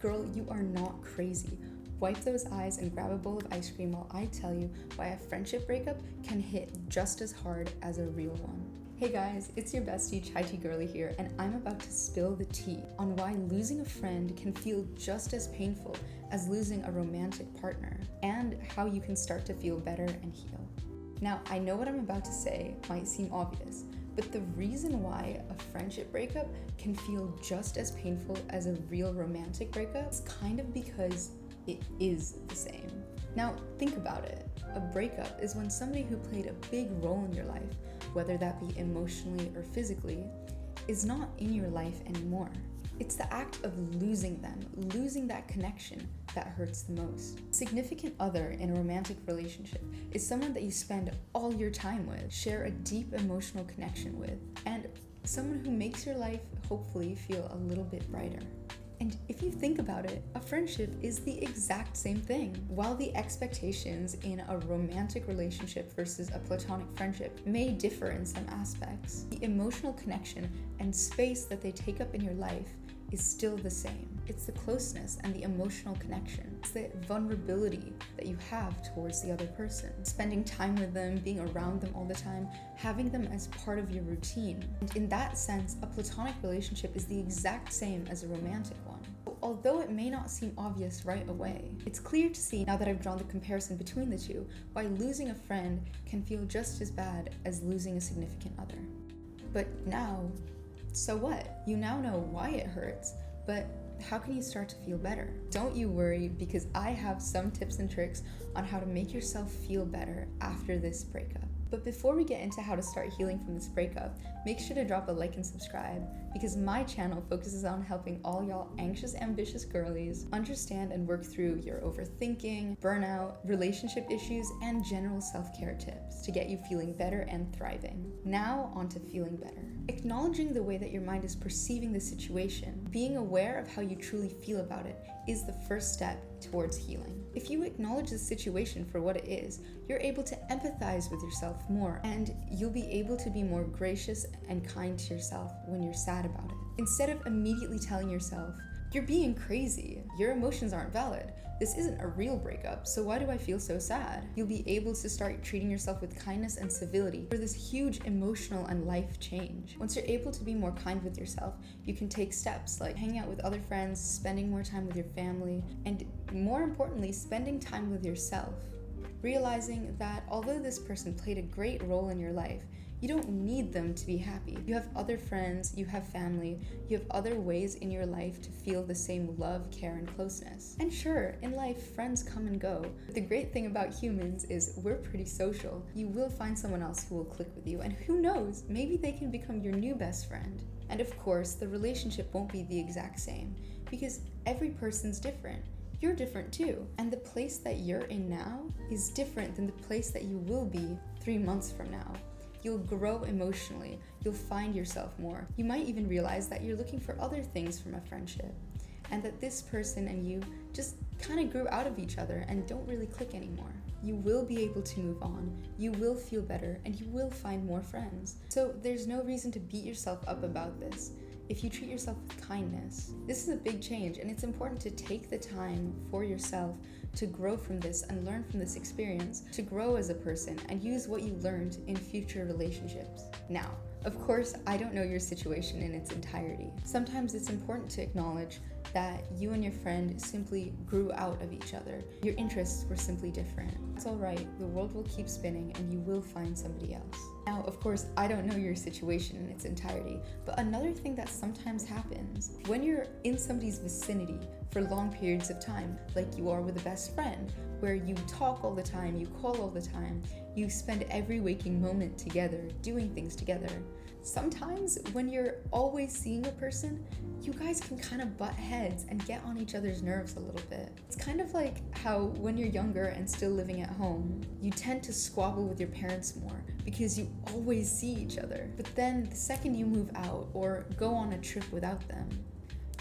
Girl, you are not crazy. Wipe those eyes and grab a bowl of ice cream while I tell you why a friendship breakup can hit just as hard as a real one. Hey guys, it's your bestie Tea Girly here, and I'm about to spill the tea on why losing a friend can feel just as painful as losing a romantic partner, and how you can start to feel better and heal. Now, I know what I'm about to say might seem obvious, but the reason why a friendship breakup can feel just as painful as a real romantic breakup is kind of because it is the same. Now, think about it. A breakup is when somebody who played a big role in your life, whether that be emotionally or physically, is not in your life anymore. It's the act of losing them, losing that connection, that hurts the most. Significant other in a romantic relationship is someone that you spend all your time with, share a deep emotional connection with, and someone who makes your life hopefully feel a little bit brighter. And if you think about it, a friendship is the exact same thing. While the expectations in a romantic relationship versus a platonic friendship may differ in some aspects, the emotional connection and space that they take up in your life is still the same. It's the closeness and the emotional connection. It's the vulnerability that you have towards the other person. Spending time with them, being around them all the time, having them as part of your routine. And in that sense, a platonic relationship is the exact same as a romantic one. Although it may not seem obvious right away, it's clear to see now that I've drawn the comparison between the two, why losing a friend can feel just as bad as losing a significant other. But now, so what? You now know why it hurts, but how can you start to feel better? Don't you worry, because I have some tips and tricks on how to make yourself feel better after this breakup. But before we get into how to start healing from this breakup, make sure to drop a like and subscribe, because my channel focuses on helping all y'all anxious, ambitious girlies understand and work through your overthinking, burnout, relationship issues, and general self-care tips to get you feeling better and thriving. Now, on to feeling better. Acknowledging the way that your mind is perceiving the situation, being aware of how you truly feel about it, is the first step towards healing. If you acknowledge the situation for what it is, you're able to empathize with yourself more, and you'll be able to be more gracious and kind to yourself when you're sad about it. Instead of immediately telling yourself, "You're being crazy, your emotions aren't valid, this isn't a real breakup, so why do I feel so sad?" You'll be able to start treating yourself with kindness and civility for this huge emotional and life change. Once you're able to be more kind with yourself, you can take steps like hanging out with other friends, spending more time with your family, and more importantly, spending time with yourself. Realizing that although this person played a great role in your life, you don't need them to be happy. You have other friends, you have family, you have other ways in your life to feel the same love, care, and closeness. And sure, in life, friends come and go. But the great thing about humans is we're pretty social. You will find someone else who will click with you, and who knows, maybe they can become your new best friend. And of course, the relationship won't be the exact same, because every person's different. You're different too, and the place that you're in now is different than the place that you will be 3 months from now. You'll grow emotionally, you'll find yourself more. You might even realize that you're looking for other things from a friendship, and that this person and you just kind of grew out of each other and don't really click anymore. You will be able to move on, you will feel better, and you will find more friends. So there's no reason to beat yourself up about this. If you treat yourself with kindness, this is a big change, and it's important to take the time for yourself to grow from this and learn from this experience, to grow as a person and use what you learned in future relationships. Now, of course, I don't know your situation in its entirety. Sometimes it's important to acknowledge that you and your friend simply grew out of each other. Your interests were simply different. It's all right, the world will keep spinning and you will find somebody else. Now, of course, I don't know your situation in its entirety, but another thing that sometimes happens when you're in somebody's vicinity for long periods of time, like you are with a best friend, where you talk all the time, you call all the time, you spend every waking moment together, doing things together. Sometimes when you're always seeing a person, you guys can kind of butt heads and get on each other's nerves a little bit. It's kind of like how when you're younger and still living at home, you tend to squabble with your parents more because you always see each other. But then the second you move out or go on a trip without them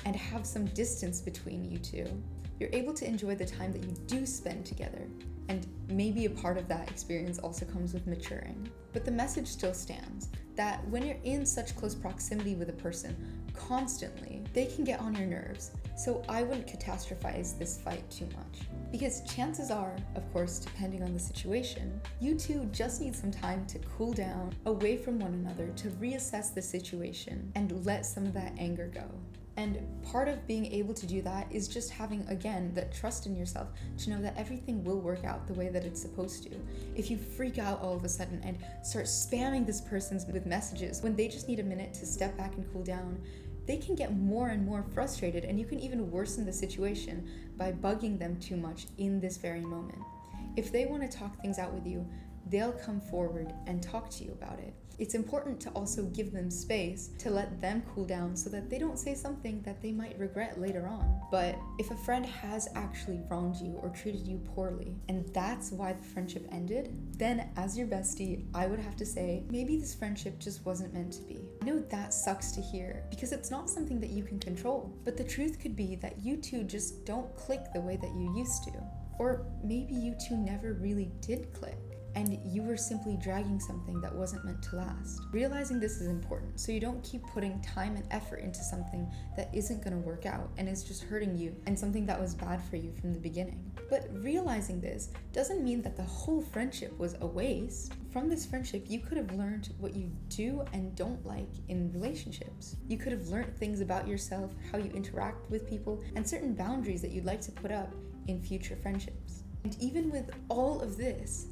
and have some distance between you two, you're able to enjoy the time that you do spend together. And maybe a part of that experience also comes with maturing. But the message still stands that when you're in such close proximity with a person constantly, they can get on your nerves. so I wouldn't catastrophize this fight too much. Because chances are, of course, depending on the situation, you two just need some time to cool down away from one another to reassess the situation and let some of that anger go. And part of being able to do that is just having, again, that trust in yourself to know that everything will work out the way that it's supposed to. If you freak out all of a sudden and start spamming this person with messages when they just need a minute to step back and cool down, they can get more and more frustrated, and you can even worsen the situation by bugging them too much in this very moment. If they want to talk things out with you, they'll come forward and talk to you about it. It's important to also give them space to let them cool down so that they don't say something that they might regret later on. But if a friend has actually wronged you or treated you poorly, and that's why the friendship ended, then as your bestie, I would have to say, maybe this friendship just wasn't meant to be. I know that sucks to hear because it's not something that you can control, but the truth could be that you two just don't click the way that you used to. Or maybe you two never really did click, and you were simply dragging something that wasn't meant to last. Realizing this is important so you don't keep putting time and effort into something that isn't gonna work out and is just hurting you and something that was bad for you from the beginning. But realizing this doesn't mean that the whole friendship was a waste. From this friendship, you could have learned what you do and don't like in relationships. You could have learned things about yourself, how you interact with people, and certain boundaries that you'd like to put up in future friendships. And even with all of this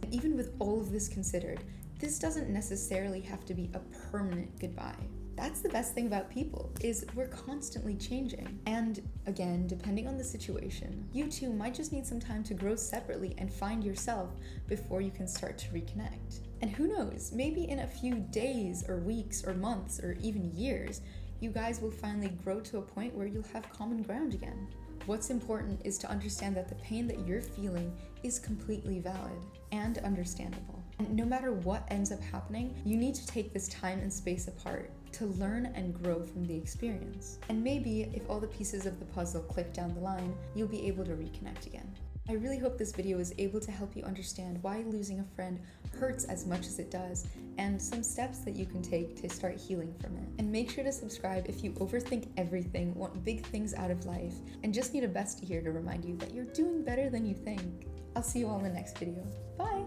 considered, this doesn't necessarily have to be a permanent goodbye. That's the best thing about people, is we're constantly changing. And again, depending on the situation, you two might just need some time to grow separately and find yourself before you can start to reconnect. And who knows, maybe in a few days or weeks or months or even years, you guys will finally grow to a point where you'll have common ground again. What's important is to understand that the pain that you're feeling is completely valid and understandable. And no matter what ends up happening, you need to take this time and space apart to learn and grow from the experience. And maybe if all the pieces of the puzzle click down the line, you'll be able to reconnect again. I really hope this video is able to help you understand why losing a friend hurts as much as it does, and some steps that you can take to start healing from it. And make sure to subscribe if you overthink everything, want big things out of life, and just need a bestie here to remind you that you're doing better than you think. I'll see you all in the next video. Bye!